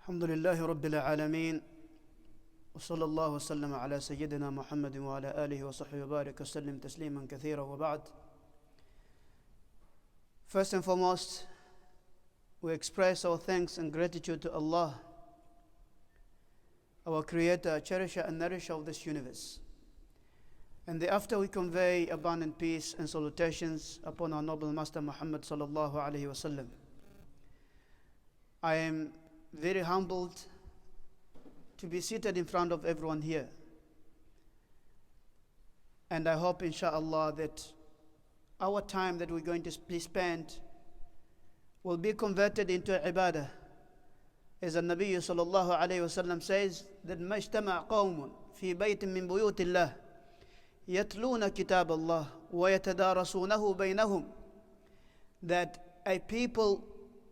الحمد لله رب العالمين وصلى الله وسلم على سيدنا محمد وعلى آله وصحبه وبارك وسلم تسليما كثيرا وبعد. First and foremost, we express our thanks and gratitude to Allah, our Creator, Cherisher and Nourisher of this universe. And thereafter we convey abundant peace and salutations upon our noble Master Muhammad sallallahu alaihi wasallam. I am very humbled to be seated in front of everyone here. And I hope, inshallah, that our time that we're going to be spent will be converted into ibadah. As the Nabi sallallahu alayhi wasallam says, that مَجْتَمَعْ قَوْمٌ فِي بَيْتٍ مِّن بُيُوتِ اللَّهِ يَتْلُونَ كِتَابَ اللَّهِ وَيَتَدَارَسُونَهُ بَيْنَهُمْ. That a people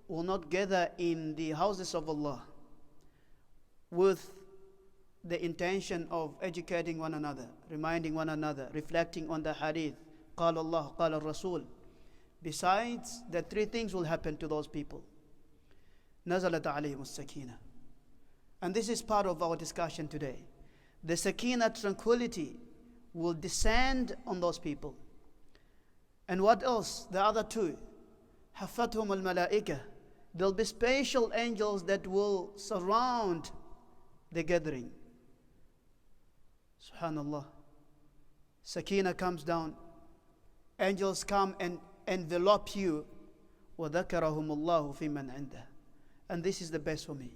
will not gather in the houses of Allah with the intention of educating one another, reminding one another, reflecting on the hadith, قال Allah, قال الرسول. Besides, that three things will happen to those people. نزلت عليهم السكينة. And this is part of our discussion today. The sakina, tranquility, will descend on those people. And what else? The other two. حفتهم الملائكة. There'll be special angels that will surround the gathering. Subhanallah. Sakina comes down. Angels come and envelop you. وَذَكَرَهُمُ اللَّهُ فِي مَنْ عِنْدَهُ. And this is the best for me.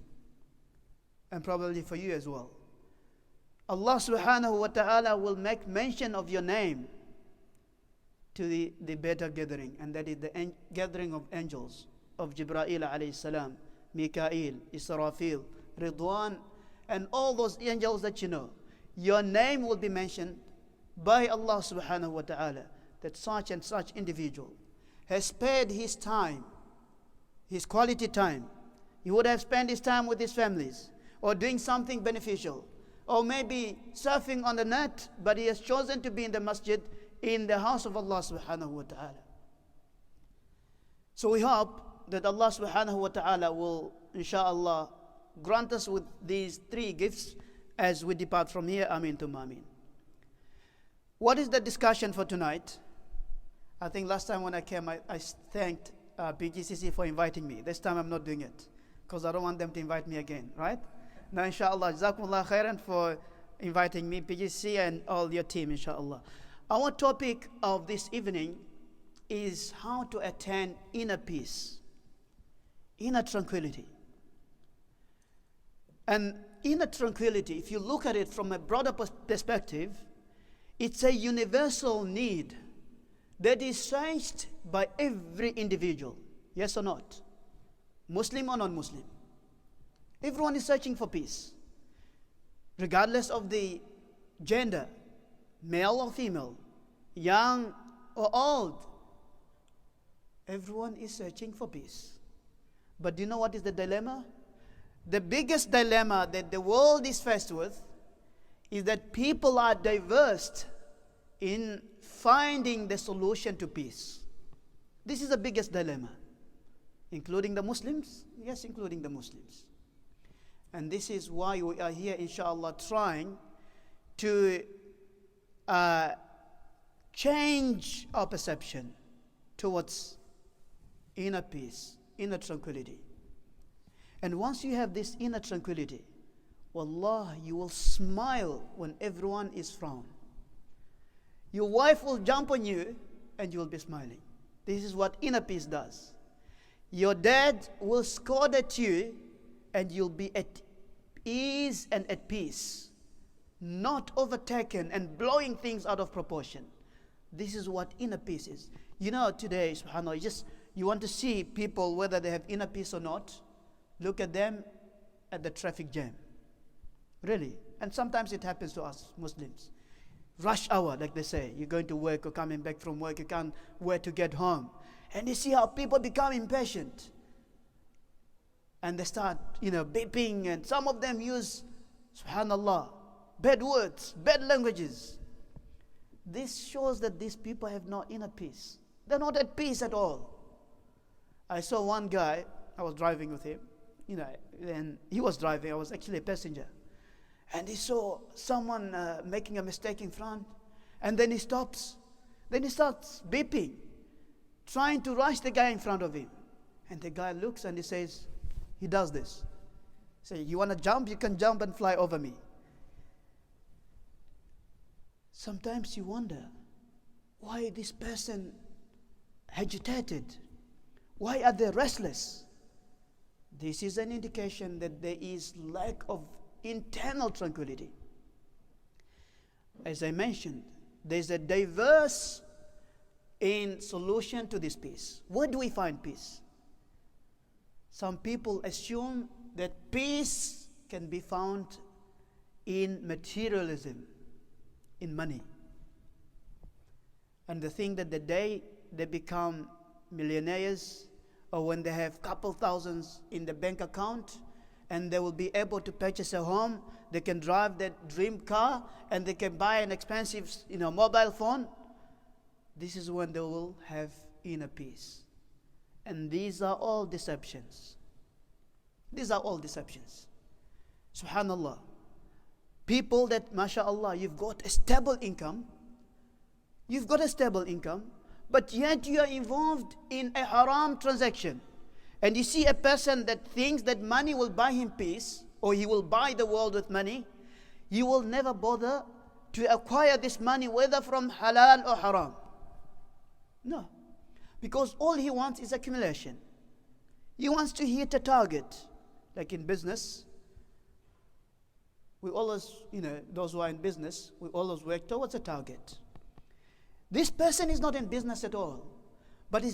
And probably for you as well. Allah subhanahu wa ta'ala will make mention of your name to the better gathering. And that is the gathering of angels. Of Jibreel alayhi salam, Mikael, Israfil, Ridwan, and all those angels that you know. Your name will be mentioned by Allah subhanahu wa ta'ala, that such and such individual has spared his time, his quality time. He would have spent his time with his families, or doing something beneficial, or maybe surfing on the net, but he has chosen to be in the masjid, in the house of Allah subhanahu wa ta'ala. So we hope that Allah subhanahu wa ta'ala will, inshallah, grant us with these three gifts as we depart from here. Ameen to Ameen. What is the discussion for tonight? I think last time when I came, I thanked PGCC for inviting me. This time I'm not doing it, because I don't want them to invite me again, right? Now, inshallah, jazakumullah khairan for inviting me, PGCC and all your team, inshallah. Our topic of this evening is how to attain inner peace. Inner tranquility. And inner tranquility, if you look at it from a broader perspective, it's a universal need that is sensed by every individual. Yes or not? Muslim or non-Muslim. Everyone is searching for peace. Regardless of the gender, male or female, young or old. Everyone is searching for peace. But do you know what is the dilemma? The biggest dilemma that the world is faced with is that people are diverse in finding the solution to peace. This is the biggest dilemma. Including the Muslims? Yes, including the Muslims. And this is why we are here, inshallah, trying to change our perception towards inner peace, inner tranquility. And once you have this inner tranquility, wallah, you will smile when everyone is frowned. Your wife will jump on you and you will be smiling. This is what inner peace does. Your dad will scold at you and you'll be at ease and at peace, not overtaken and blowing things out of proportion. This is what inner peace is. You know, today, subhanAllah, you want to see people, whether they have inner peace or not, look at them at the traffic jam. Really. And sometimes it happens to us Muslims. Rush hour, like they say. You're going to work or coming back from work. You can't wait to get home. And you see how people become impatient. And they start, beeping. And some of them use, subhanallah, bad words, bad languages. This shows that these people have no inner peace. They're not at peace at all. I saw one guy, I was driving with him. then he was driving, I was actually a passenger. And he saw someone making a mistake in front. And then he stops. Then he starts beeping, trying to rush the guy in front of him. And the guy looks and he says, he does this. Say, you want to jump? You can jump and fly over me. Sometimes you wonder, why this person agitated? Why are they restless? This is an indication that there is lack of internal tranquility. As I mentioned, there's a diverse in solution to this peace. Where do we find peace? Some people assume that peace can be found in materialism, in money. And they think that the day they become millionaires, or when they have couple thousands in the bank account, and they will be able to purchase a home, they can drive that dream car, and they can buy an expensive mobile phone, this is when they will have inner peace. And these are all deceptions. These are all deceptions. Subhanallah. People that, mashallah, you've got a stable income, but yet you are involved in a haram transaction. And you see a person that thinks that money will buy him peace, or he will buy the world with money, you will never bother to acquire this money, whether from halal or haram. No. Because all he wants is accumulation. He wants to hit a target. Like in business, we always, those who are in business, we always work towards a target. This person is not in business at all, but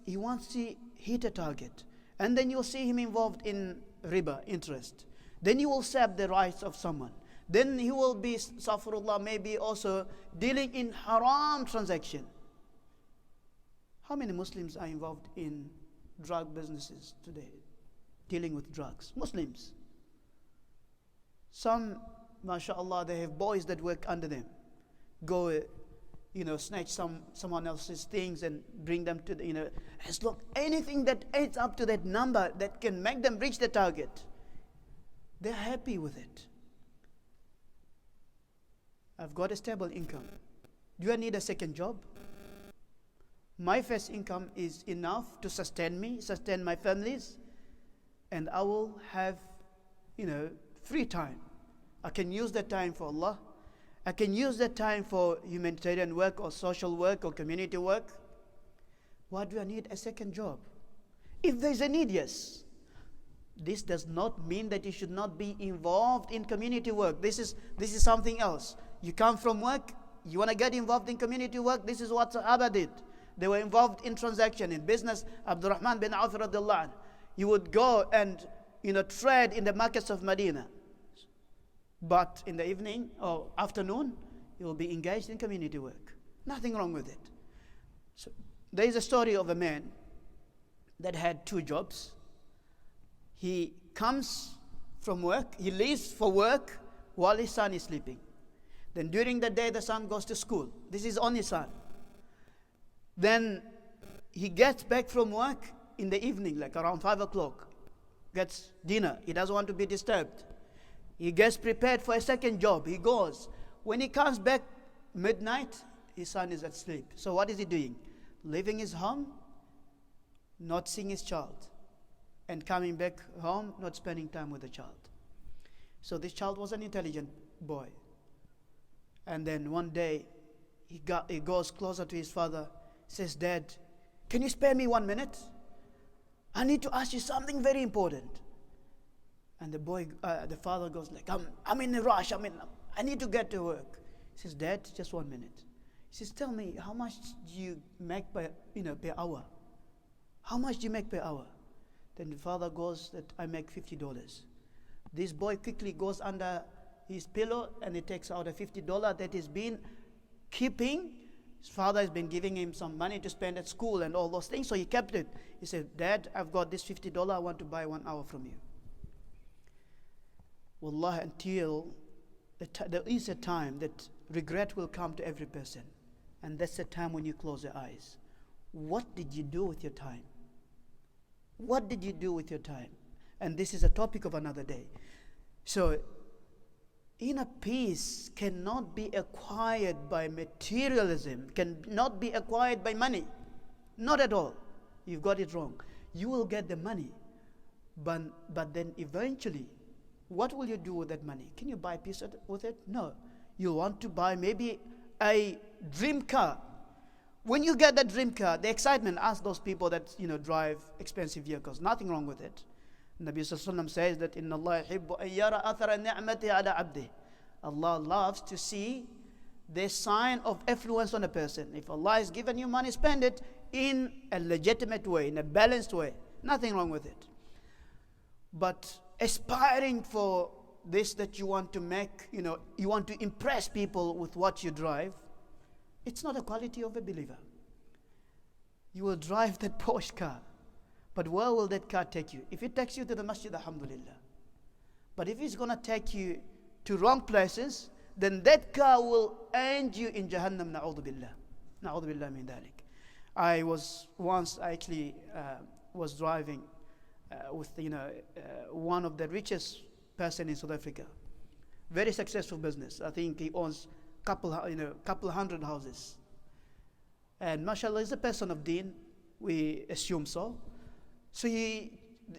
he wants to hit a target. And then you'll see him involved in riba, interest. Then he will sap the rights of someone. Then he will be, astaghfirullah, maybe also dealing in haram transaction. How many Muslims are involved in drug businesses today? Dealing with drugs. Muslims. Some, mashallah, they have boys that work under them. Go, snatch someone else's things and bring them to the, as long anything that adds up to that number that can make them reach the target, they're happy with it. I've got a stable income. Do I need a second job? My first income is enough to sustain me, sustain my families, and I will have, free time. I can use that time for Allah. I can use that time for humanitarian work or social work or community work. Why do I need a second job? If there's a need, yes. This does not mean that you should not be involved in community work. This is something else. You come from work, you want to get involved in community work. This is what Sahaba did. They were involved in transaction, in business. Abdurrahman bin Auf radiallahu anh, he would go and trade in the markets of Medina. But in the evening or afternoon, he will be engaged in community work. Nothing wrong with it. So there is a story of a man that had 2 jobs. He comes from work, he leaves for work while his son is sleeping. Then during the day, the son goes to school. This is only son. Then he gets back from work in the evening, like around 5 o'clock, gets dinner. He doesn't want to be disturbed. He gets prepared for a second job. He goes. When he comes back midnight, his son is asleep. So what is he doing? Leaving his home, not seeing his child, and coming back home, not spending time with the child. So this child was an intelligent boy. And then one day, he goes closer to his father, says, "Dad, can you spare me 1 minute? I need to ask you something very important." And the father goes like, I'm in a rush. I need to get to work. He says, "Dad, just 1 minute." He says, "Tell me, how much do you make per hour? How much do you make per hour?" Then the father goes that, "I make $50. This boy quickly goes under his pillow and he takes out a $50 that he's been keeping. His father has been giving him some money to spend at school and all those things, so he kept it. He said, "Dad, I've got this $50. I want to buy 1 hour from you." Wallah, until there is a time that regret will come to every person. And that's the time when you close your eyes. What did you do with your time? What did you do with your time? And this is a topic of another day. So, inner peace cannot be acquired by materialism, cannot be acquired by money. Not at all. You've got it wrong. You will get the money, but then eventually, what will you do with that money? Can you buy peace with it? No. You want to buy maybe a dream car. When you get that dream car, the excitement, ask those people that drive expensive vehicles. Nothing wrong with it. Nabi Sallallahu Alaihi Wasallam says that Inna Allah yuhibbu an yara athara ni'mati ala abdi. Allah loves to see the sign of affluence on a person. If Allah has given you money, spend it in a legitimate way, in a balanced way. Nothing wrong with it. But aspiring for this that you want to make, you want to impress people with what you drive, it's not a quality of a believer. You will drive that Porsche car, but where will that car take you? If it takes you to the masjid, alhamdulillah. But if it's going to take you to wrong places, then that car will end you in Jahannam, na'udhu billah. Na'udhu billah min dhalik. I was once actually was driving with one of the richest person in South Africa. Very successful business. I think he owns couple hundred houses. And mashallah, he's a person of deen. We assume so. So he,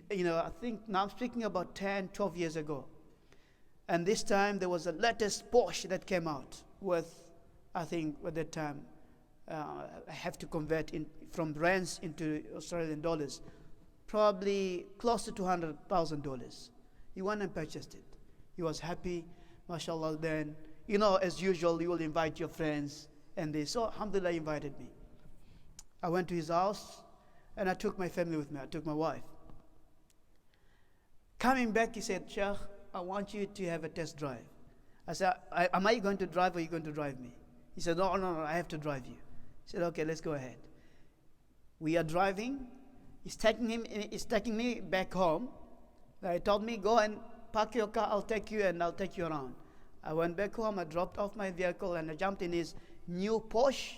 I think now I'm speaking about 10, 12 years ago. And this time there was a latest Porsche that came out with, I think at that time, I have to convert from rands into Australian dollars, probably close to $200,000. He went and purchased it. He was happy, mashallah. Then, as usual, you will invite your friends, and they so alhamdulillah invited me. I went to his house, and I took my family with me. I took my wife. Coming back, he said, Sheikh, I want you to have a test drive. I said, am I going to drive or are you going to drive me? He said, no, I have to drive you. He said, okay, let's go ahead. We are driving. He's taking me back home. He told me, go and park your car, I'll take you and I'll take you around. I went back home, I dropped off my vehicle and I jumped in his new Porsche.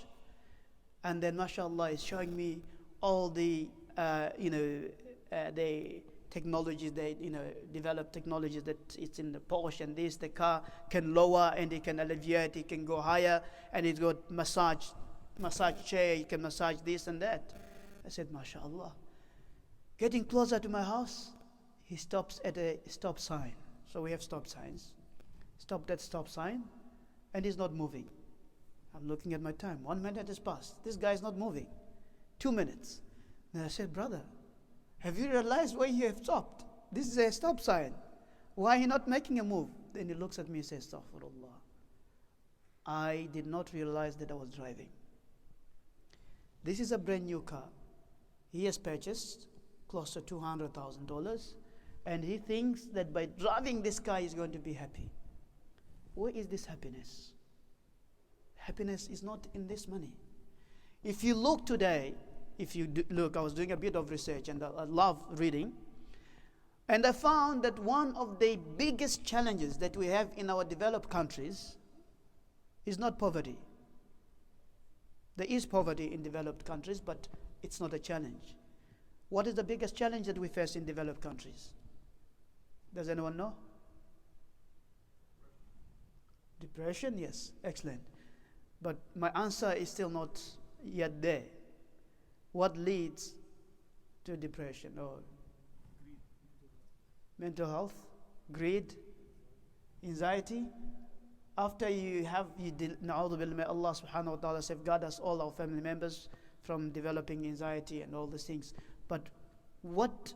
And then, mashallah, he's showing me all the, the technologies, developed technologies that it's in the Porsche, and the car can lower and it can alleviate, it can go higher, and it's got massage chair, you can massage this and that. I said, mashallah. Getting closer to my house, he stops at a stop sign. So we have stop signs. Stopped at stop sign, and he's not moving. I'm looking at my time. 1 minute has passed. This guy is not moving. 2 minutes. Then I said, brother, have you realized why you have stopped? This is a stop sign. Why are you not making a move? Then he looks at me and says, Astaghfirullah. I did not realize that I was driving. This is a brand new car. He has purchased close to $200,000, and he thinks that by driving this car he's going to be happy. Where is this happiness? Happiness is not in this money. If you look today, I was doing a bit of research and I love reading, and I found that one of the biggest challenges that we have in our developed countries is not poverty. There is poverty in developed countries, but it's not a challenge. What is the biggest challenge that we face in developed countries? Does anyone know? Depression, yes, excellent. But my answer is still not yet there. What leads to depression? Or mental health, greed, anxiety. After may Allah subhanahu wa ta'ala safeguard us, all our family members, from developing anxiety and all these things. But what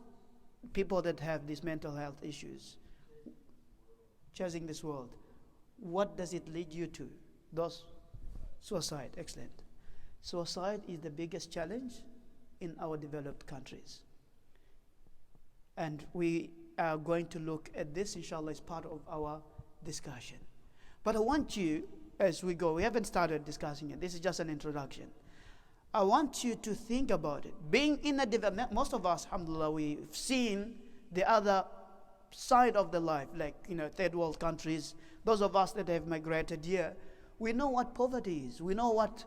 people that have these mental health issues, chasing this world, what does it lead you to? Those suicide, excellent. Suicide is the biggest challenge in our developed countries. And we are going to look at this, inshallah, as part of our discussion. But I want you, as we go, we haven't started discussing it, this is just an introduction. I want you to think about it. Being in a development, most of us, alhamdulillah, we've seen the other side of the life, like, third world countries. Those of us that have migrated here, we know what poverty is. We know what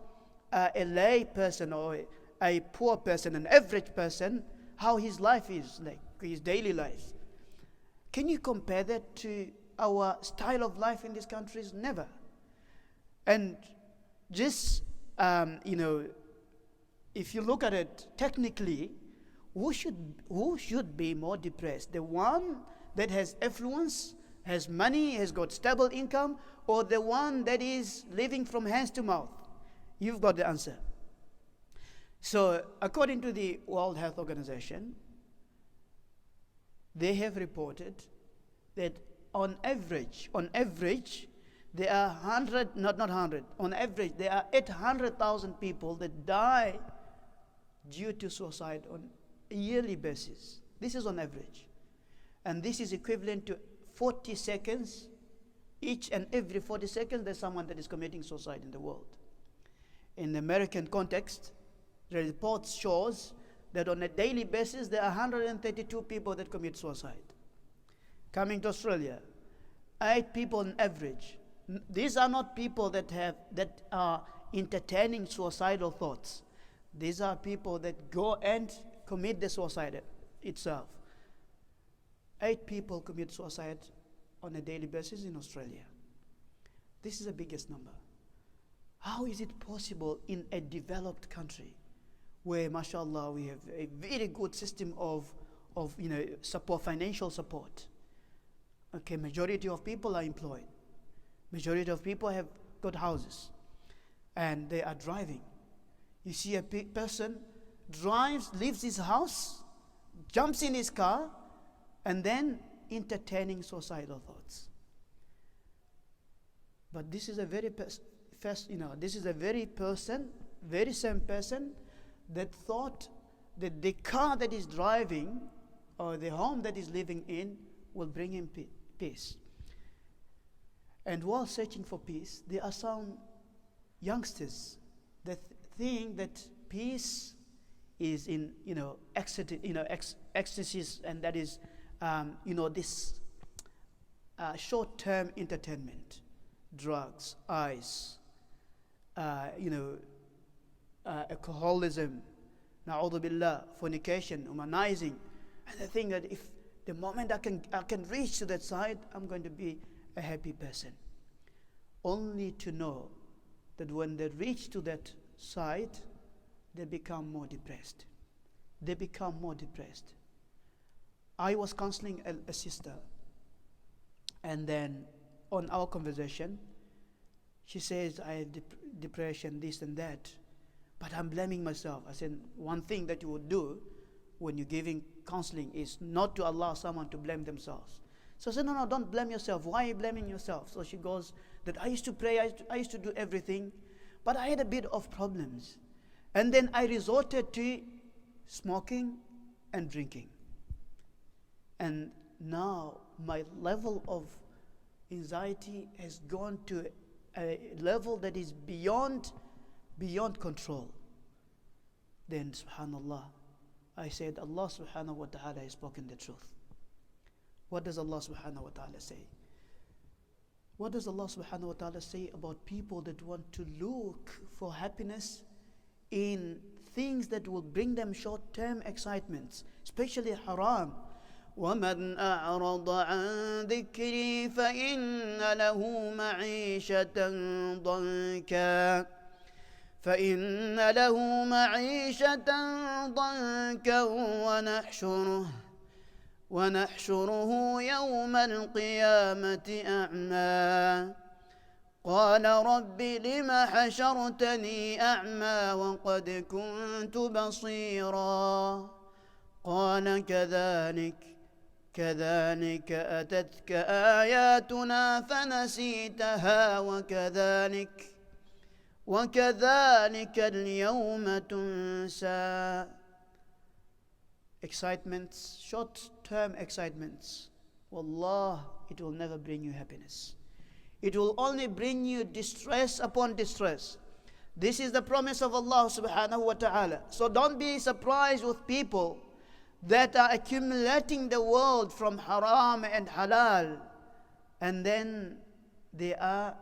a lay person or a poor person, an average person, how his life is, like his daily life. Can you compare that to our style of life in these countries? Never. And just, if you look at it technically, who should be more depressed? The one that has affluence, has money, has got stable income, or the one that is living from hands to mouth? You've got the answer. So, according to the World Health Organization, they have reported that on average, there are on average, there are 800,000 people that die due to suicide on a yearly basis. This is on average. And this is equivalent to 40 seconds. Each and every 40 seconds, there's someone that is committing suicide in the world. In the American context, the report shows that on a daily basis, there are 132 people that commit suicide. Coming to Australia, 8 people on average. These are not people that are entertaining suicidal thoughts. These are people that go and commit the suicide itself. 8 people commit suicide on a daily basis in Australia. This is the biggest number. How is it possible in a developed country where, mashallah, we have a very good system of support, financial support? Okay, majority of people are employed. Majority of people have got houses, and they are driving. You see a person leaves his house, jumps in his car, and then entertaining suicidal thoughts. But this is a very very same person that thought that the car that is driving or the home that is living in will bring him peace. And while searching for peace, there are some youngsters that think that peace is in ecstasies, and that is this short-term entertainment, drugs, ice, alcoholism, na'udhu billah, fornication, humanizing, and I think that if the moment I can reach to that side, I'm going to be a happy person. Only to know that when they reach to that side, they become more depressed. They become more depressed. I was counseling a sister, and then on our conversation, she says, I have depression, this and that, but I'm blaming myself. I said, one thing that you would do when you're giving counseling is not to allow someone to blame themselves. So I said, no, don't blame yourself. Why are you blaming yourself? So she goes, that I used to pray, I used to do everything, but I had a bit of problems. And then I resorted to smoking and drinking. And now my level of anxiety has gone to a level that is beyond control. Then, subhanallah, I said, Allah subhanahu wa ta'ala has spoken the truth. What does Allah subhanahu wa ta'ala say? What does Allah subhanahu wa ta'ala say about people that want to look for happiness in things that will bring them short-term excitements, especially haram? وَمَنْ أَعْرَضَ عَنْ ذِكْرِي فَإِنَّ لَهُ مَعِيشَةً ضَنْكًا ونحشره يوم القيامة أعمى قال رب لم حشرتني أعمى وقد كنت بصيرا قال كذلك أتتك آياتنا فنسيتها وكذلك اليوم تنسى. Excitements, short-term excitements, wallah, it will never bring you happiness. It will only bring you distress upon distress. This is the promise of Allah subhanahu wa ta'ala. So don't be surprised with people that are accumulating the world from haram and halal, and then they are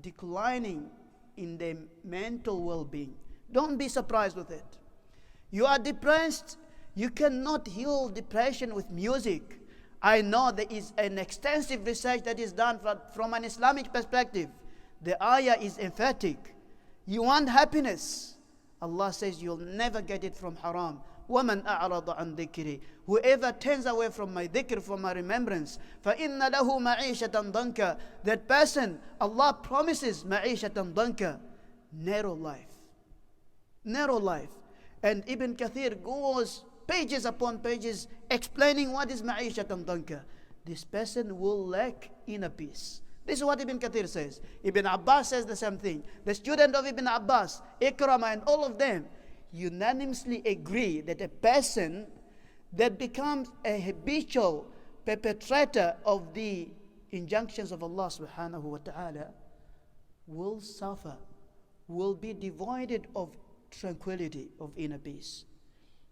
declining in their mental well-being. Don't be surprised with it. You are depressed. You cannot heal depression with music. I know there is an extensive research that is done from an Islamic perspective. The ayah is emphatic. You want happiness. Allah says you'll never get it from haram. وَمَنْ أَعْرَضَ عَنْ ذِكْرِي. Whoever turns away from my dhikr, from my remembrance, فَإِنَّ لَهُ مَعِيشَةً ضَنْكَ. That person, Allah promises مَعِيشَةً ضَنْكَ. Narrow life. Narrow life. And Ibn Kathir goes pages upon pages explaining what is ma'ishatan danka. This person will lack inner peace. This is what Ibn Kathir says. Ibn Abbas says the same thing. The student of Ibn Abbas, Ikramah, and all of them unanimously agree that a person that becomes a habitual perpetrator of the injunctions of Allah subhanahu wa ta'ala will suffer, will be devoid of tranquility, of inner peace.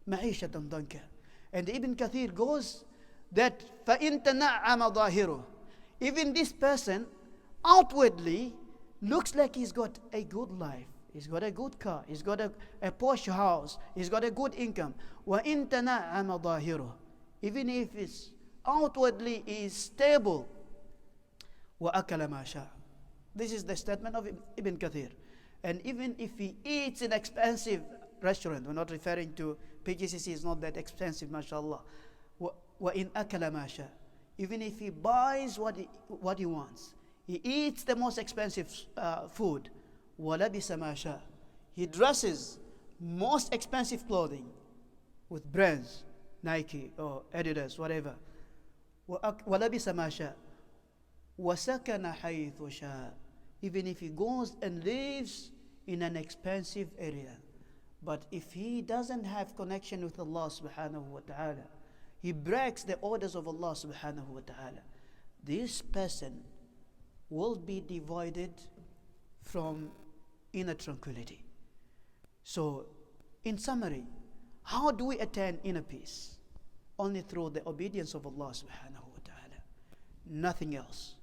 Ma'ishatan danka. And Ibn Kathir goes that فَإِن تَنَعَّمَ ظَاهِرُهُ. Even this person outwardly looks like he's got a good life. He's got a good car. He's got a posh house. He's got a good income. وَإِن تَنَعَّمَ ظَاهِرُهُ. Even if it's outwardly is stable. وَأَكَلَ مَا شَاءَ. This is the statement of Ibn Kathir. And even if he eats in expensive restaurant, we're not referring to PGCC, is not that expensive, mashallah. وَإِنْ أَكَلَ مَا شَاءَ. Even if he buys what he wants, he eats the most expensive food. وَلَبِسَ مَا شَاءَ. He dresses most expensive clothing with brands, Nike or Adidas, whatever. وَلَبِسَ مَا شَاءَ. وَسَكَنَ حَيْثُ شَاءَ. Even if he goes and lives in an expensive area. But if he doesn't have connection with Allah subhanahu wa ta'ala, he breaks the orders of Allah subhanahu wa ta'ala, this person will be divided from inner tranquility. So, in summary, how do we attain inner peace? Only through the obedience of Allah subhanahu wa ta'ala. Nothing else.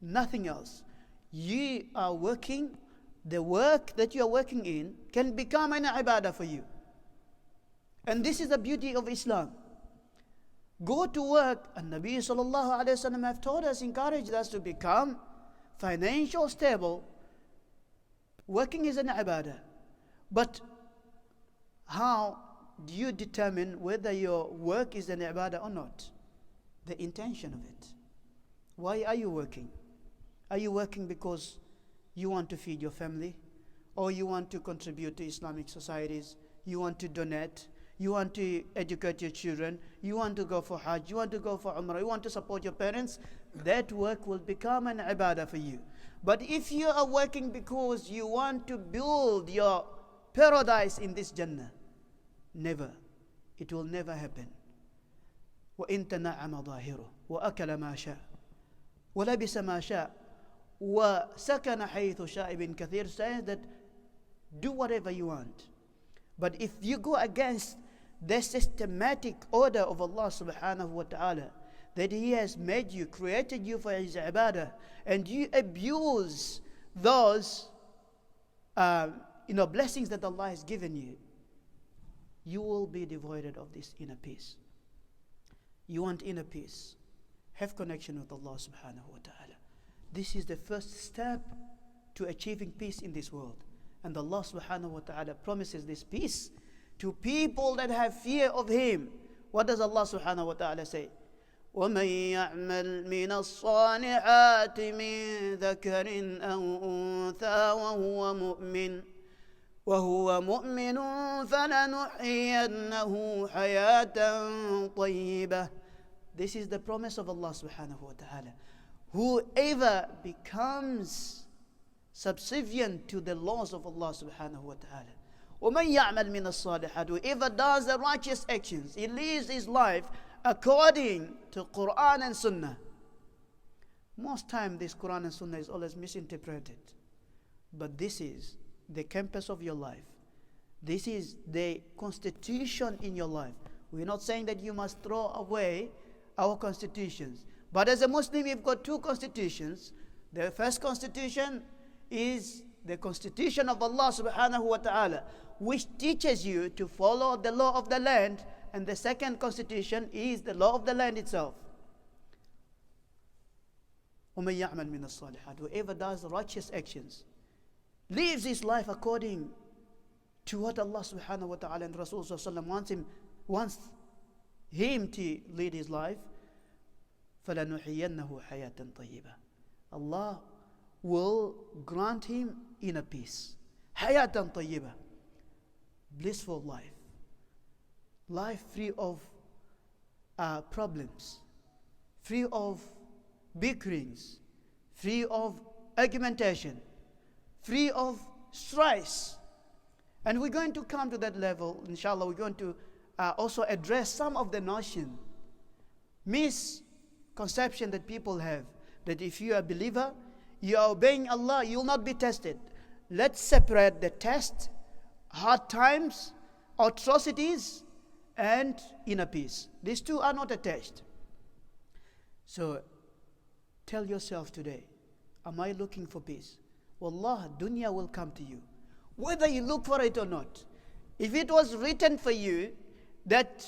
Nothing else. You are working, the work that you are working in can become an ibadah for you. And this is the beauty of Islam. Go to work, and Nabi sallallahu alayhi wa sallam have taught us, encouraged us to become financial stable. Working is an ibadah. But how do you determine whether your work is an ibadah or not? The intention of it. Why are you working? Are you working because you want to feed your family? Or you want to contribute to Islamic societies? You want to donate? You want to educate your children? You want to go for Hajj? You want to go for Umrah? You want to support your parents? That work will become an ibadah for you. But if you are working because you want to build your paradise in this Jannah, never. It will never happen. وَإِن تَنَعَّمَ ظَاهِرُهُ وَأَكَلَ مَا شَاءَ وَلَبِسَ مَا شَاءَ وَسَكَنَ حَيْثُ شَاءَ. Ibn Kathir says that do whatever you want. But if you go against the systematic order of Allah subhanahu wa ta'ala, that He has made you, created you for His ibadah, and you abuse those blessings that Allah has given you, you will be devoid of this inner peace. You want inner peace? Have connection with Allah subhanahu wa ta'ala. This is the first step to achieving peace in this world. And Allah subhanahu wa ta'ala promises this peace to people that have fear of Him. What does Allah subhanahu wa ta'ala say? وَمَن يَعْمَلْ مِنَ الصَّالِحَاتِ مِن ذَكَرٍ أَوْ أُنثَىٰ وَهُوَ مُؤْمِنٌ فَلَنُحْيِيَنَّهُ حَيَاةً طَيِّبَةً. This is the promise of Allah subhanahu wa ta'ala. Whoever becomes subservient to the laws of Allah subhanahu wa ta'ala. وَمَن يَعْمَلْ مِنَ الصَّالِحَاتِ. Whoever does the righteous actions, he lives his life according to Quran and Sunnah. Most time this Quran and Sunnah is always misinterpreted. But this is the campus of your life. This is the constitution in your life. We're not saying that you must throw away our constitutions. But as a Muslim, you've got two constitutions. The first constitution is the constitution of Allah subhanahu wa ta'ala, which teaches you to follow the law of the land. And the second constitution is the law of the land itself. وَمَنْ يَعْمَلْ مِنَ الصَّالِحَاتِ. Whoever does righteous actions, lives his life according to what Allah subhanahu wa ta'ala and Rasul sallallahu alaihi wasallam wants him to lead his life, فَلَنُحِيَنَّهُ حَيَاةً طَيِّبًا. Allah will grant him inner peace. حَيَاةً طَيِّبًا. Blissful life. Life free of problems, free of bickerings, free of argumentation, free of stress. And we're going to come to that level, inshallah. We're going to also address some of the notion, misconception that people have, that if you are a believer, you are obeying Allah, you will not be tested. Let's separate the test, hard times, atrocities, and inner peace. These two are not attached. So tell yourself today, am I looking for peace? Wallah, dunya will come to you, whether you look for it or not. If it was written for you that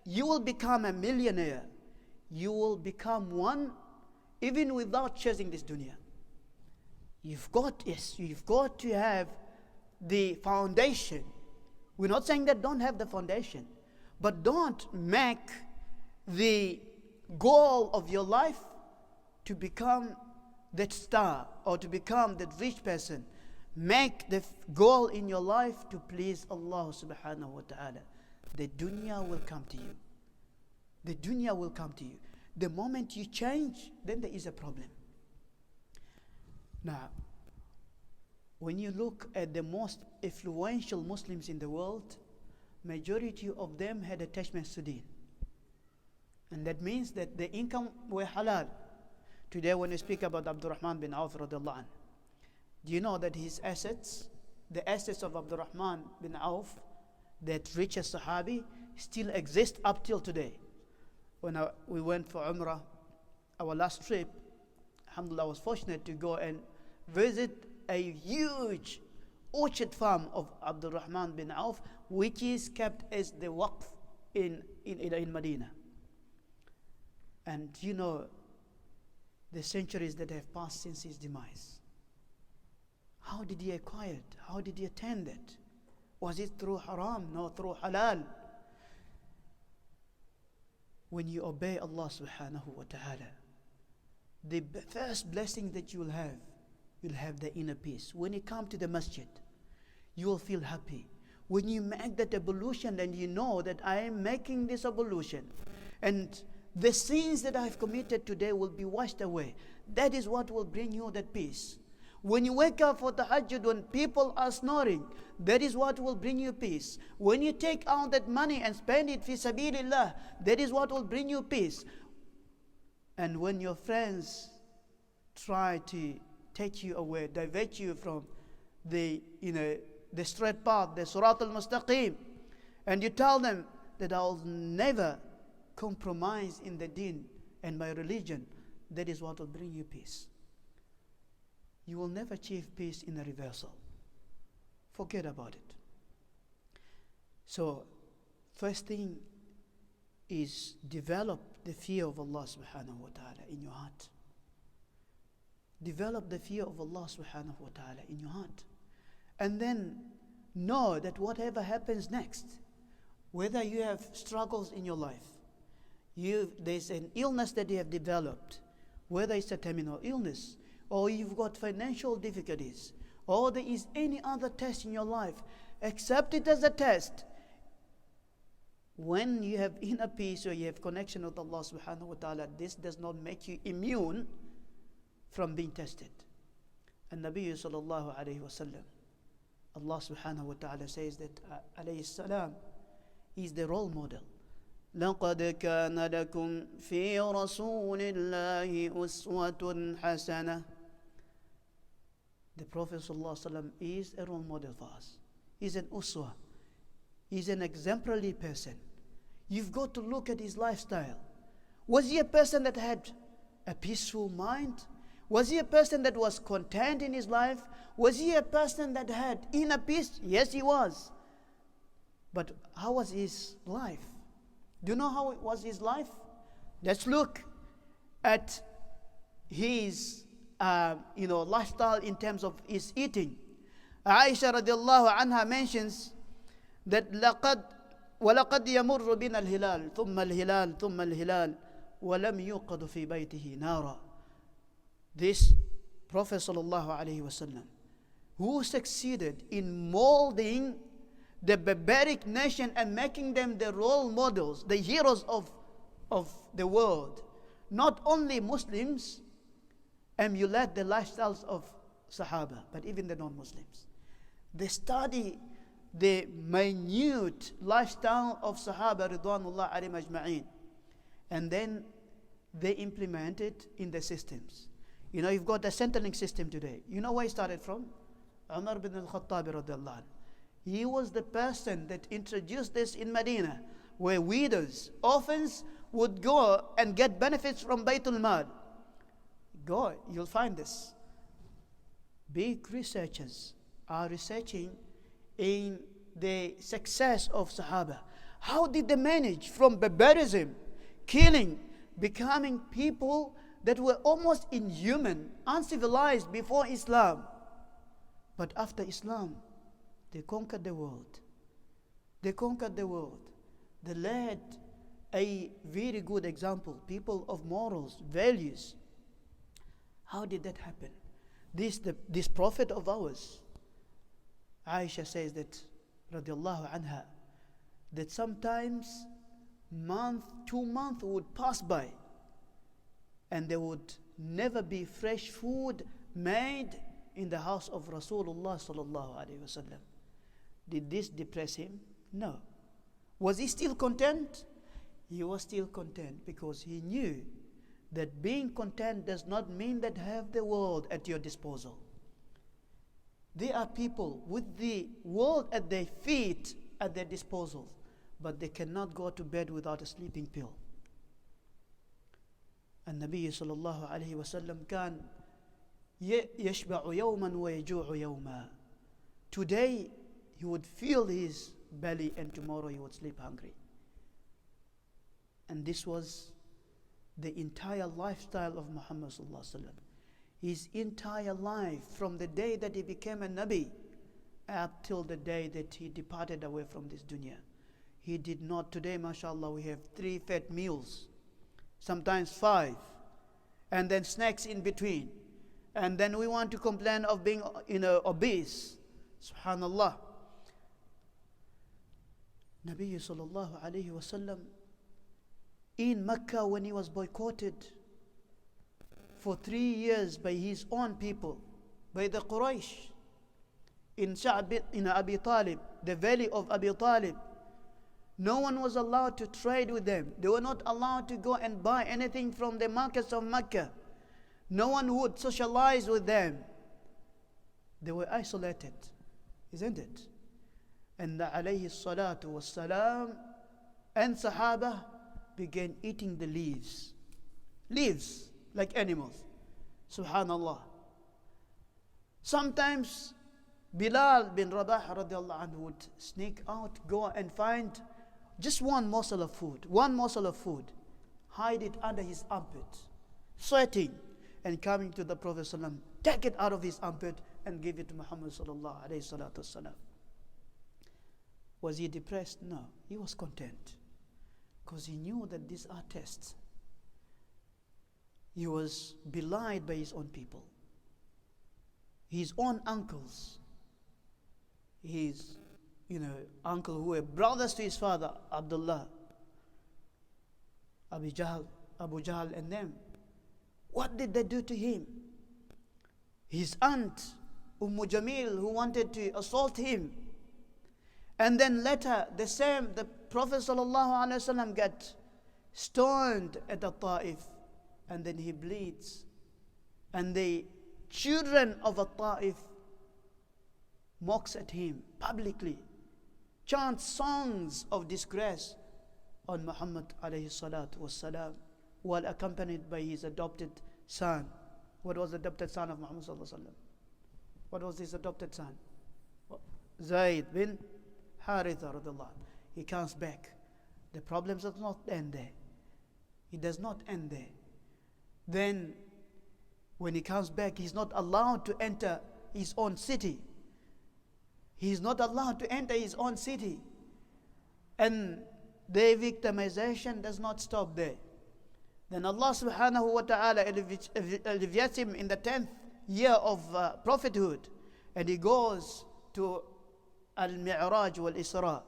you will become a millionaire, you will become one even without chasing this dunya. You've got to have the foundation. We're not saying that don't have the foundation, but don't make the goal of your life to become that star or to become that rich person. Make the goal in your life to please Allah subhanahu wa ta'ala. The dunya will come to you. The dunya will come to you. The moment you change, then there is a problem. Now, when you look at the most influential Muslims in the world, majority of them had attachments to deen. And that means that the income were halal. Today when we speak about Abdurrahman bin Auf radiallahu anh, do you know that his assets, the assets of Abdurrahman bin Auf, that richest Sahabi, still exist up till today? When we went for Umrah, our last trip, alhamdulillah, I was fortunate to go and visit a huge orchard farm of Abdurrahman bin Auf, which is kept as the waqf in Medina. And you know, the centuries that have passed since his demise. How did he acquire it? How did he attain it? Was it through haram? No, through halal. When you obey Allah subhanahu wa ta'ala, the first blessing that you'll have the inner peace. When you come to the masjid, you will feel happy. When you make that ablution and you know that I am making this ablution and the sins that I've committed today will be washed away, that is what will bring you that peace. When you wake up for tahajjud, when people are snoring, that is what will bring you peace. When you take out that money and spend it fi sabilillah, that is what will bring you peace. And when your friends try to take you away, divert you from the straight path, the surat al-mustaqim, and you tell them that I'll never compromise in the deen and my religion, that is what will bring you peace. You will never achieve peace in a reversal. Forget about it. So, first thing is develop the fear of Allah subhanahu wa ta'ala in your heart. Develop the fear of Allah subhanahu wa ta'ala in your heart. And then know that whatever happens next, whether you have struggles in your life, there's an illness that you have developed, whether it's a terminal illness, or you've got financial difficulties, or there is any other test in your life, accept it as a test. When you have inner peace or you have connection with Allah subhanahu wa ta'ala, this does not make you immune from being tested. And Nabi sallallahu alayhi wa sallam, Allah subhanahu wa ta'ala says that alayhi salam is the role model. لَقَدْ كَانَ لَكُمْ فِي رَسُولِ اللَّهِ أُسْوَةٌ حَسَنَةٌ. The Prophet sallallahu alaihi wasallam is a role model for us. He's an uswa. He's an exemplary person. You've got to look at his lifestyle. Was he a person that had a peaceful mind? Was he a person that was content in his life? Was he a person that had inner peace? Yes, he was. But how was his life? Do you know how it was his life? Let's look at his lifestyle in terms of his eating. Aisha radiallahu anha mentions that وَلَقَدْ يَمُرُّ بِنَا الْهِلَالِ ثُمَّ الْهِلَالِ ثُمَّ الْهِلَالِ وَلَمْ يُوقَدُ فِي بَيْتِهِ نَارًا. This Prophet sallallahu alaihi wasallam, who succeeded in molding the barbaric nation and making them the role models, the heroes of the world. Not only Muslims emulate the lifestyles of Sahaba, but even the non-Muslims. They study the minute lifestyle of Sahaba Ridwanullah alayhim ajma'in, and then they implement it in the systems. You've got a Centrelink system today. You know where it started from? Umar bin al-Khattab radiallahu anhu. He was the person that introduced this in Medina, where widows, orphans would go and get benefits from Baytul Mal. Go, you'll find this. Big researchers are researching in the success of Sahaba. How did they manage from barbarism, killing, becoming people that were almost inhuman, uncivilized before Islam? But after Islam, they conquered the world. They conquered the world. They led a very good example, people of morals, values. How did that happen? This prophet of ours, Aisha says that, radiallahu anha, that sometimes 2 months would pass by and there would never be fresh food made in the house of Rasulullah sallallahu alaihi wasallam. Did this depress him? No. Was he still content? He was still content because he knew that being content does not mean that have the world at your disposal. There are people with the world at their feet, at their disposal, but they cannot go to bed without a sleeping pill. And Nabi sallallahu alayhi wa sallam can يشبع يوما ويجوع يوما. Today he would fill his belly and tomorrow he would sleep hungry. And this was the entire lifestyle of Muhammad sallallahu alaihi wasallam. His entire life, from the day that he became a Nabi up till the day that he departed away from this dunya. He did not. Today, mashallah, we have 3 fat meals, sometimes 5, and then snacks in between. And then we want to complain of being obese. Subhanallah. Nabi sallallahu alayhi wasallam, in Mecca, when he was boycotted for 3 years by his own people, by the Quraysh, in Abi Talib, the valley of Abi Talib, no one was allowed to trade with them. They were not allowed to go and buy anything from the markets of Mecca. No one would socialize with them. They were isolated, isn't it? And the alayhi salatu was salam and Sahaba began eating the leaves like animals. Subhanallah. Sometimes Bilal bin Rabah radiallahu anhu would sneak out, go and find just one morsel of food, hide it under his armpit, sweating, and coming to the Prophet sallam, take it out of his armpit and give it to Muhammad sallallahu alayhi salatu wasalam. Was he depressed? No, he was content, because he knew that these are tests. He was belied by his own people, his own uncles, his uncle who were brothers to his father, Abdullah, Abu Jahl and them. What did they do to him? His aunt, Jamil, who wanted to assault him. And then later, the Prophet ﷺ got stoned at the Ta'if, and then he bleeds. And the children of the Ta'if mocks at him publicly, chant songs of disgrace on Muhammad alayhi salatu wassalam, while accompanied by his adopted son. What was the adopted son of Muhammad sallallahu alaihi wasallam? What was his adopted son? Zayd bin Haritha radiallahu. He comes back. The problems does not end there. It does not end there. Then when he comes back, he's not allowed to enter his own city. He's not allowed to enter his own city. And the victimization does not stop there. Then Allah subhanahu wa ta'ala elevates him in the 10th year of prophethood. And he goes to Al-Mi'raj wal-Isra.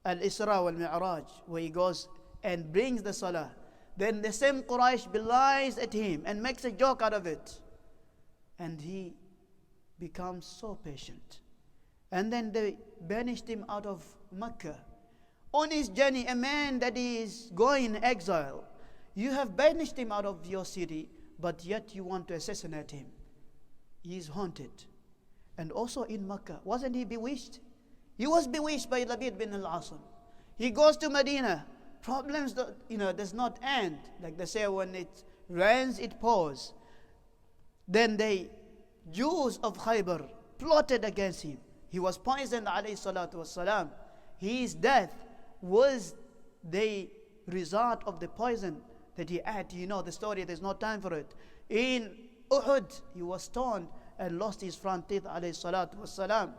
Al-Isra wal-Mi'raj, where he goes and brings the salah. Then the same Quraysh belies at him and makes a joke out of it. And he becomes so patient. And then they banished him out of Mecca. On his journey, a man that is going exile, you have banished him out of your city, but yet you want to assassinate him. He is haunted. And also in Mecca, wasn't he bewitched? He was bewitched by Labid bin al-Asim. He goes to Medina. Problems, does not end. Like they say, when it rains, it pours. Then the Jews of Khaybar plotted against him. He was poisoned, alayhi salatu wassalam. His death was the result of the poison that he ate. You know the story, there's no time for it. In Uhud, he was stoned and lost his front teeth, alayhi salatu wassalam.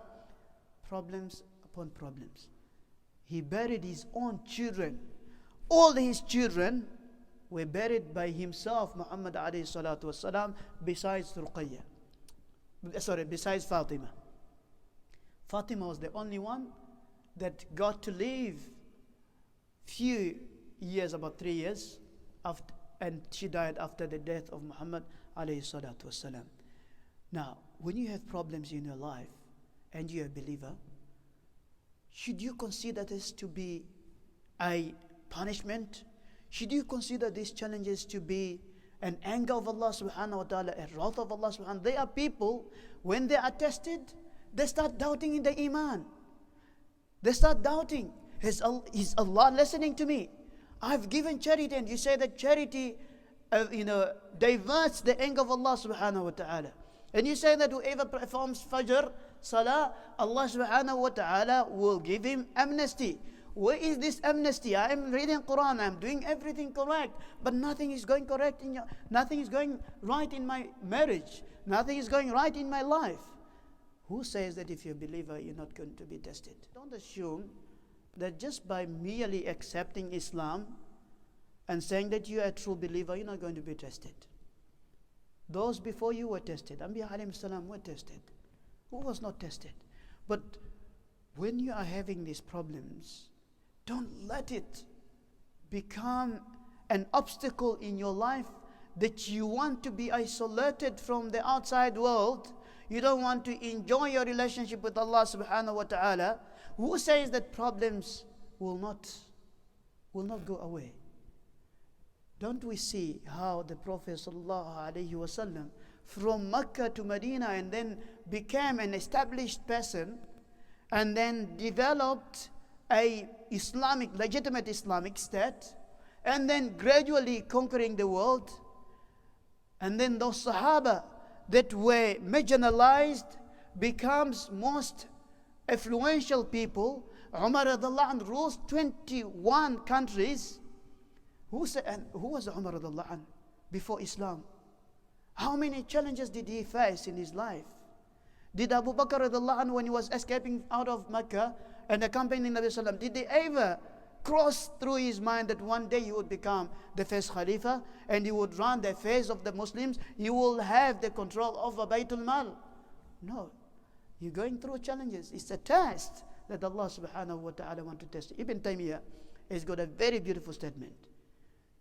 Problems upon problems. He buried his own children. All his children were buried by himself, Muhammad alayhi salatu wassalam, besides Ruqayya. Besides Fatima. Fatima was the only one that got to live few years, about 3 years, after, and she died after the death of Muhammad alayhi salatu wassalam. Now, when you have problems in your life and you're a believer, should you consider this to be a punishment? Should you consider these challenges to be an anger of Allah subhanahu wa ta'ala, a wrath of Allah subhanahu wa ta'ala? They are people, when they are tested, they start doubting in the iman. They start doubting, is Allah listening to me? I've given charity, and you say that charity diverts the anger of Allah subhanahu wa ta'ala. And you say that whoever performs Fajr, Salah, Allah subhanahu wa ta'ala will give him amnesty. Where is this amnesty? I am reading Quran, I am doing everything correct, but nothing is going correct nothing is going right in my marriage. Nothing is going right in my life. Who says that if you're a believer, you're not going to be tested? Don't assume that just by merely accepting Islam and saying that you are a true believer, you're not going to be tested. Those before you were tested. Anbiya alayhi salam were tested. Who was not tested? But when you are having these problems, don't let it become an obstacle in your life that you want to be isolated from the outside world. You don't want to enjoy your relationship with Allah subhanahu wa ta'ala. Who says that problems will not go away? Don't we see how the Prophet sallallahu alaihi wasallam from Mecca to Medina and then became an established person and then developed a legitimate Islamic state, and then gradually conquering the world, and then those Sahaba that were marginalized becomes most influential people. Umar radhiallahu anhu rules 21 countries. Who was Umar radhiallahu anhu before Islam? How many challenges did he face in his life? Did Abu Bakr radhiallahu anhu, when he was escaping out of Mecca and accompanying Nabi sallam, did they ever cross through his mind that one day he would become the first Khalifa and he would run the affairs of the Muslims? He will have the control over Baytul Mal. No. You're going through challenges. It's a test that Allah subhanahu wa ta'ala wants to test. Ibn Taymiyyah has got a very beautiful statement.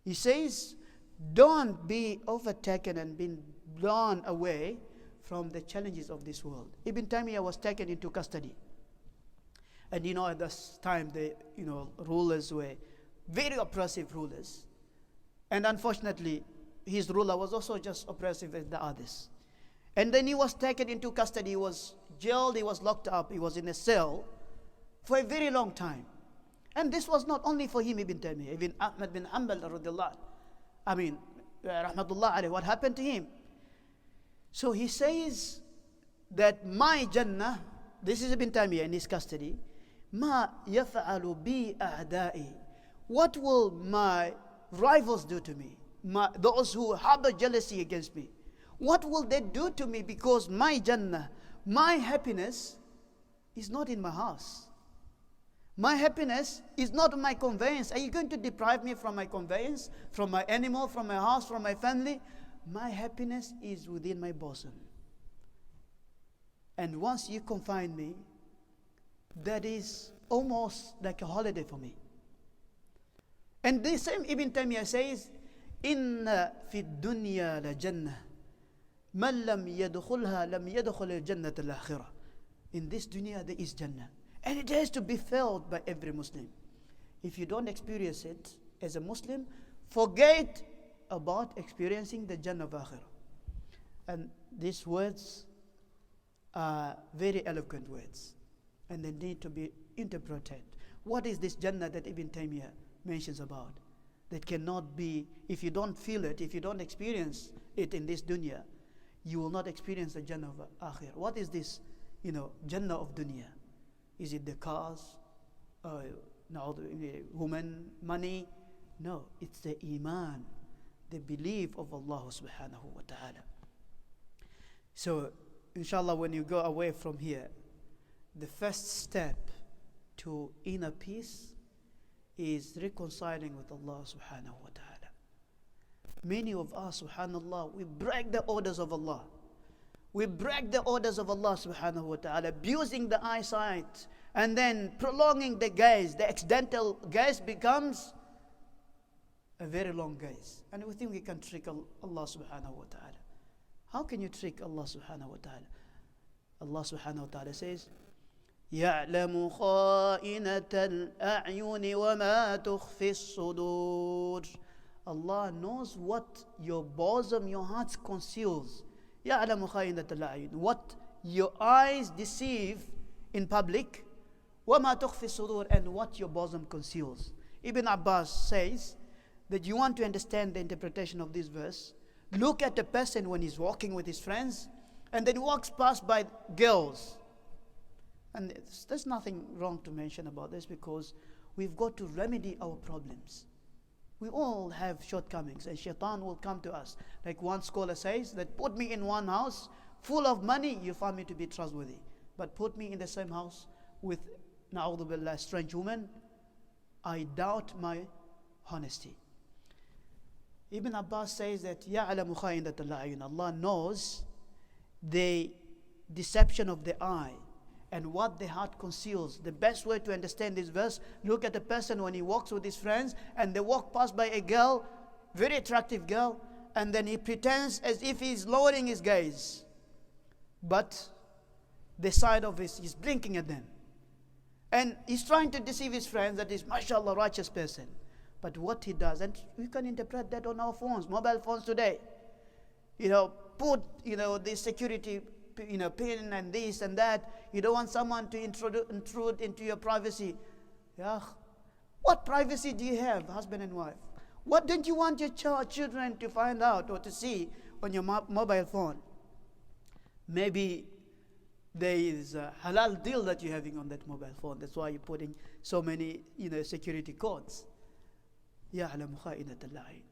He says, don't be overtaken and be blown away from the challenges of this world. Ibn Taymiyyah was taken into custody. And at this time, the rulers were very oppressive rulers. And unfortunately, his ruler was also just oppressive as the others. And then he was taken into custody, he was jailed, he was locked up, he was in a cell for a very long time. And this was not only for him, Ibn Taymiyyah, even Ahmad bin Hanbal radiyallahu rahmatullah alayhi, what happened to him? So he says that my Jannah, this is Ibn Taymiyyah in his custody, ma yaf'alu bi a'da'i. What will my rivals do to me? Those who harbor jealousy against me. What will they do to me? Because my Jannah, my happiness is not in my house. My happiness is not in my conveyance. Are you going to deprive me from my conveyance, from my animal, from my house, from my family? My happiness is within my bosom. And once you confine me, that is almost like a holiday for me. And the same Ibn Taymiyyah says, Inna fi dunya la jannah, man lam yadkhulha lam yadkhul al-jannat al-akhirah. In this dunya there is Jannah. And it has to be felt by every Muslim. If you don't experience it as a Muslim, forget about experiencing the Jannah of Akhirah. And these words are very eloquent words. And they need to be interpreted. What is this Jannah that Ibn Taymiyyah mentions about? That cannot be, if you don't feel it, if you don't experience it in this dunya, you will not experience the Jannah of Akhirah. What is this, Jannah of dunya? Is it the cars? No, the woman, money? No, it's the iman, the belief of Allah subhanahu wa ta'ala. So, inshallah, when you go away from here, the first step to inner peace is reconciling with Allah subhanahu wa ta'ala. Many of us, subhanallah, we break the orders of Allah. We break the orders of Allah subhanahu wa ta'ala, abusing the eyesight and then prolonging the gaze. The accidental gaze becomes a very long gaze. And we think we can trick Allah subhanahu wa ta'ala. How can you trick Allah subhanahu wa ta'ala? Allah subhanahu wa ta'ala says, يَعْلَمُ خَائِنَةَ الْأَعْيُنِ وَمَا تُخْفِي الصُّدُورِ. Allah knows what your bosom, your heart conceals. يَعْلَمُ خَائِنَةَ الْأَعْيُنِ. What your eyes deceive in public. وَمَا تُخْفِي الصُّدُورِ. And what your bosom conceals. Ibn Abbas says that you want to understand the interpretation of this verse, look at a person when he's walking with his friends and then walks past by girls. And there's nothing wrong to mention about this, because we've got to remedy our problems. We all have shortcomings, and shaitan will come to us. Like one scholar says, that put me in one house full of money, you find me to be trustworthy. But put me in the same house with, na'udhu billah, strange woman, I doubt my honesty. Ibn Abbas says that يَعْلَمُ خَائِنَةَ الْأَعْيُنِ. Allah knows the deception of the eye and what the heart conceals. The best way to understand this verse, look at a person when he walks with his friends and they walk past by a girl, very attractive girl, and then he pretends as if he's lowering his gaze. But the side of he's blinking at them. And he's trying to deceive his friends that he's, mashallah, righteous person. But what he does, and we can interpret that on our phones, mobile phones today. Put, the security, pin and this and that. You don't want someone to intrude into your privacy. Yeah. What privacy do you have, husband and wife? What don't you want your children to find out or to see on your mobile phone? Maybe there is a halal deal that you're having on that mobile phone. That's why you're putting so many, security codes. يَعْلَمُ خَائِنَةَ الْأَعْيُنِ.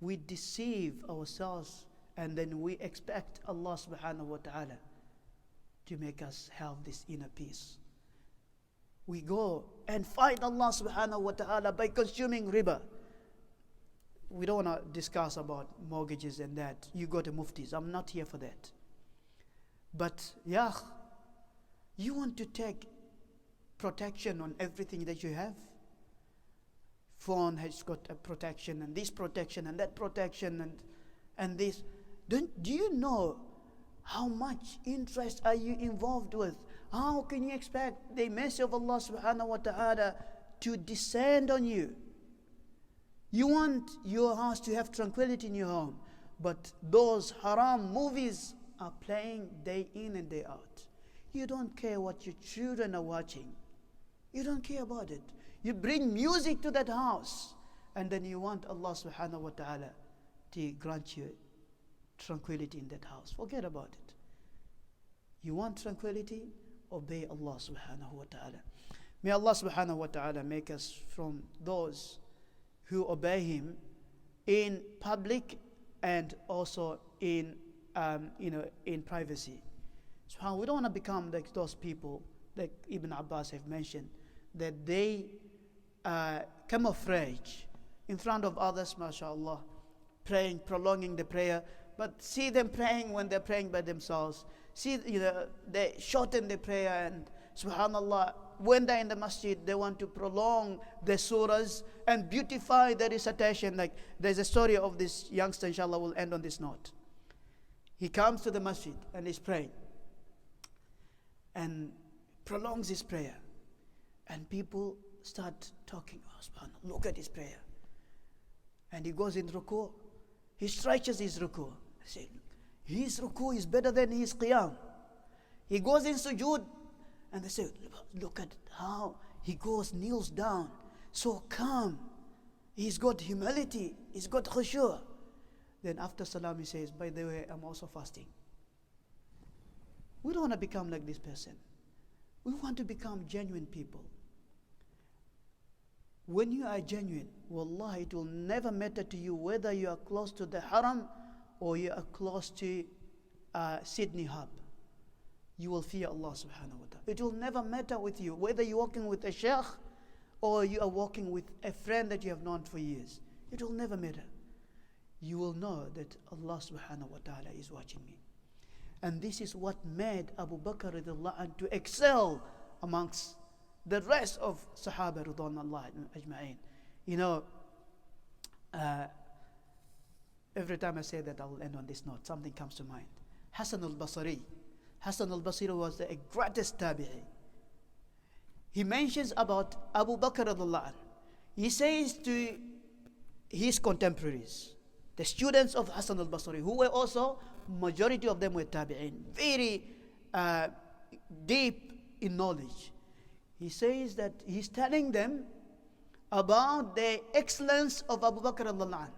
We deceive ourselves, and then we expect Allah subhanahu wa ta'ala to make us have this inner peace. We go and fight Allah subhanahu wa ta'ala by consuming riba. We don't want to discuss about mortgages and that. You go to muftis. I'm not here for that. But you want to take protection on everything that you have. Phone has got a protection, and this protection, and that protection, and this. Do you know how much interest are you involved with? How can you expect the mercy of Allah subhanahu wa ta'ala to descend on you? You want your house to have tranquility in your home, but those haram movies are playing day in and day out. You don't care what your children are watching. You don't care about it. You bring music to that house, and then you want Allah subhanahu wa ta'ala to grant you tranquility in that house. Forget about it. You want tranquility? Obey Allah subhanahu wa ta'ala. May Allah subhanahu wa ta'ala make us from those who obey Him in public and also in in privacy. So we don't want to become like those people, like Ibn Abbas have mentioned, that they camouflage in front of others, mashallah, praying, prolonging the prayer, but see them praying when they're praying by themselves. See, they shorten the prayer, and subhanallah, when they're in the masjid, they want to prolong the surahs and beautify the recitation. Like there's a story of this youngster, inshallah, we'll end on this note. He comes to the masjid and is praying and prolongs his prayer, and people start talking, oh subhanallah, look at his prayer. And he goes in ruku, he stretches his ruku. I say, his ruku is better than his qiyam. He goes in sujood, and they say, look at how he goes, kneels down, so calm. He's got humility, he's got khushu'. Then after salam he says, by the way, I'm also fasting. We don't want to become like this person. We want to become genuine people. When you are genuine, wallah, it will never matter to you whether you are close to the haram or you are close to Sydney Hub. You will fear Allah subhanahu wa ta'ala. It will never matter with you whether you're walking with a sheikh or you are walking with a friend that you have known for years. It will never matter. You will know that Allah subhanahu wa ta'ala is watching me. And this is what made Abu Bakr radiallahu anhu to excel amongst the rest of Sahaba radhiyallahu ajma'in. Every time I say that, I will end on this note. Something comes to mind. Hassan al-Basri. Hassan al-Basri was the greatest tabi'i. He mentions about Abu Bakr radhiyallahu anhu. He says to his contemporaries, the students of Hassan al-Basri, who were also, majority of them were tabi'in, very deep in knowledge. He says that he's telling them about the excellence of Abu Bakr radhiyallahu anhu.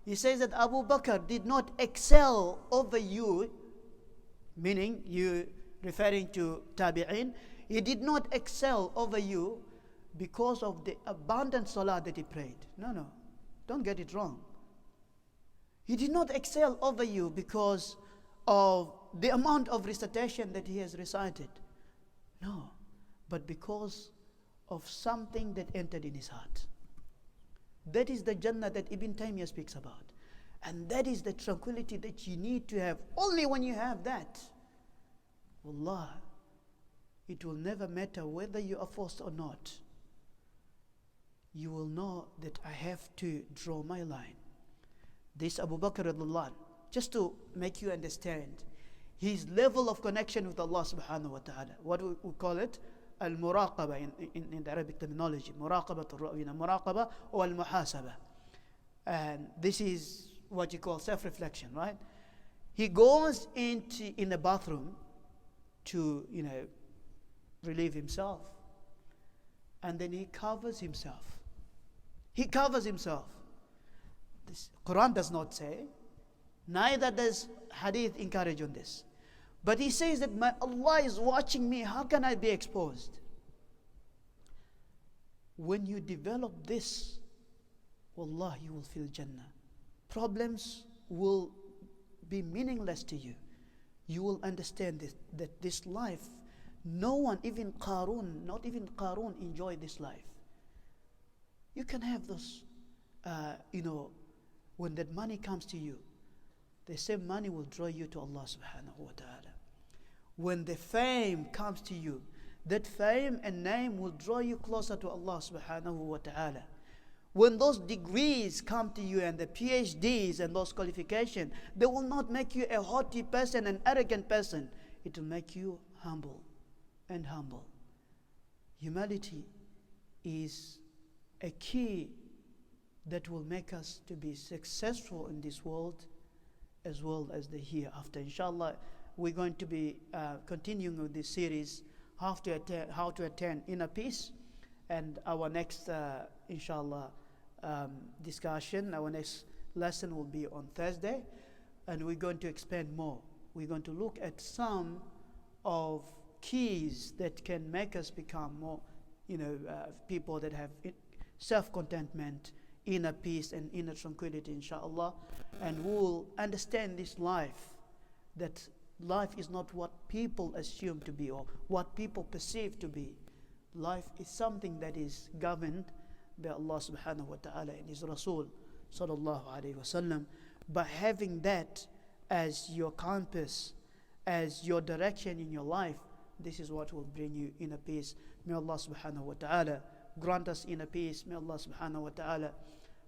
He says that Abu Bakr did not excel over you, meaning you referring to tabi'in, he did not excel over you because of the abundant salah that he prayed. No, don't get it wrong. He did not excel over you because of the amount of recitation that he has recited. No, but because of something that entered in his heart. That is the Jannah that Ibn Taymiyyah speaks about. And that is the tranquility that you need to have. Only when you have that, wallah, it will never matter whether you are forced or not. You will know that I have to draw my line. This Abu Bakr radhiyallahu anhu, just to make you understand his level of connection with Allah subhanahu wa ta'ala. What we call it? Al-muraqaba in the Arabic terminology. Muraqaba or al-muhasaba. And this is what you call self-reflection, right? He goes in the bathroom to, relieve himself. And then he covers himself. He covers himself. This Quran does not say, neither does Hadith encourage on this. But he says that Allah is watching me, how can I be exposed? When you develop this, wallah, you will feel Jannah. Problems will be meaningless to you. You will understand that this life, no one, even Qarun, not even Qarun enjoyed this life. You can have those, when that money comes to you, the same money will draw you to Allah subhanahu wa ta'ala. When the fame comes to you, that fame and name will draw you closer to Allah subhanahu wa ta'ala. When those degrees come to you and the PhDs and those qualifications, they will not make you a haughty person, an arrogant person. It will make you humble and humble. Humility is a key that will make us to be successful in this world as well as the hereafter. Inshallah, we're going to be continuing with this series, how to attain inner peace, and our next, inshallah, discussion, our next lesson will be on Thursday, and we're going to expand more. We're going to look at some of keys that can make us become more, people that have self-contentment, inner peace and inner tranquility, inshallah, and we'll understand this life that life is not what people assume to be or what people perceive to be. Life is something that is governed by Allah subhanahu wa ta'ala and His Rasul sallallahu alayhi wa sallam. By having that as your compass, as your direction in your life, this is what will bring you inner peace. May Allah subhanahu wa ta'ala grant us inner peace. May Allah subhanahu wa ta'ala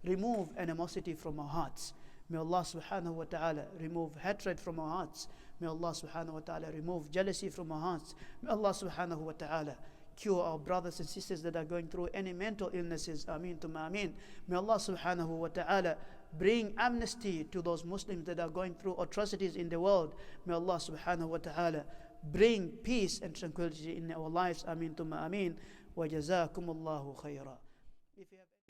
remove animosity from our hearts. May Allah subhanahu wa ta'ala remove hatred from our hearts. May Allah subhanahu wa ta'ala remove jealousy from our hearts. May Allah subhanahu wa ta'ala cure our brothers and sisters that are going through any mental illnesses. Ameen tuma ameen. May Allah subhanahu wa ta'ala bring amnesty to those Muslims that are going through atrocities in the world. May Allah subhanahu wa ta'ala bring peace and tranquility in our lives. Ameen tuma ameen. Wa jazakumullahu khayra.